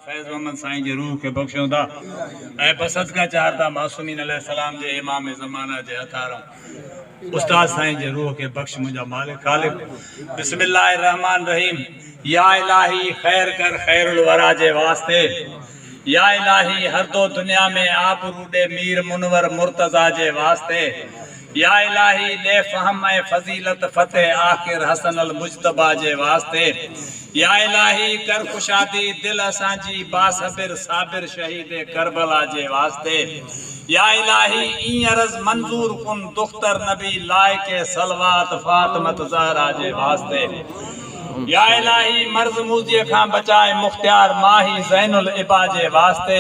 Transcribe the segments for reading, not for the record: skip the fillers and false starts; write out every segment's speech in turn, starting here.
फैज़ मोहम्मद साईं जी रूह के बख्शूं था ऐं बसदका चाहता मासूमीन अलैहिस्सलाम जे इमाम ज़माना जे हथारा उस्ताद साईं जे रूह के बख्श मुंहिंजा मालिक खालिक। बिस्मिल्लाहिर रहमान रहीम। या इलाही खैर कर खैरुल वरा जे वास्ते। या इलाही हर दो दुनिया में आप रूडे मीर मुनवर मुर्तज़ा जे वास्ते। या इलाही दे फहम ए फजीलत फतेह आखिर हसन अल मुज्तबा जे वास्ते। या इलाही कर खुशादी दिल असांजी बासबिर साबिर शहीद करबला जे वास्ते। या इलाही ई अर्ज मंजूर कुन दुख्तर नबी लायके सलवात फातिमत ज़हरा जे वास्ते। या इलाही मर्ज मूजी खां बचाए मुख्तियार माही ज़ैनुल इबा जे वास्ते।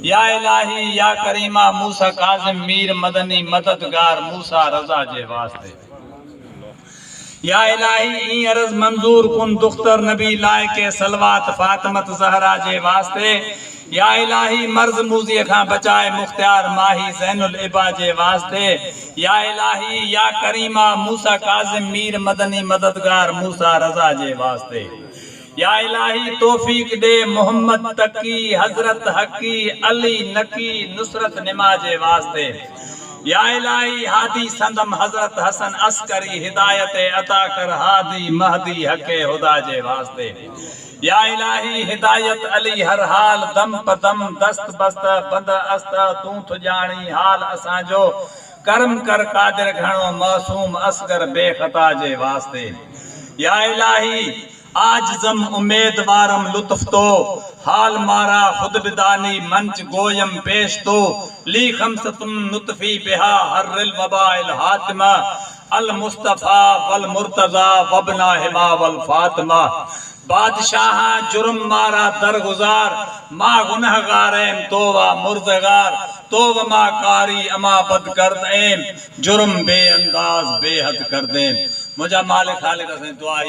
या इलाही या करीमा मूसा काज़िम मीर मदनी मददगार मूसा रज़ा जे वास्ते। या इलाही ई अर्ज मंजूर कुन दुख्तर नबी लायके सलवात फातिमत ज़हरा जे वास्ते। या इलाही मर्ज मूजी खां बचाए मुख्तियार माही ज़ैनुल इबा जे वास्ते। या इलाही या करीमा मूसा काज़िम मीर मदनी मददगार मूसा रज़ा जे वास्ते। या इलाही तौफीक दे मोहम्मद तकी हजरत हकी अली नकी नुसरत निमा जे वास्ते। या इलाही हादी संदम हजरत हसन अस्करी हिदायत अता कर हादी महदी हके हुदा जे वास्ते। या इलाही हिदायत अली हर हाल दम पदम दस्त बस्त बंद अस्त तू तुजानी हाल असांजो करम कर कादिर घणो मासूम असगर बेखता जे वास्ते। या इलाही आज जम उम्मीदवारम लुत्फ तो हाल मारा खुद बिदानी मंच गोयम पेश तो ली खमसतुम नुतफी बिहा हर्रिल वबाइल हातिमा अल मुस्तफा वल मुर्तजा वबना हिमा वल फातिमा। बादशाह जुर्म मारा दरगुजार मा गुनहगार एम तोवा मुर्दगार तोव मा कारी अमा बद कर एम जुर्म बेअंदाज बेहद कर दे। मुझा मालिक खालिक से दुआ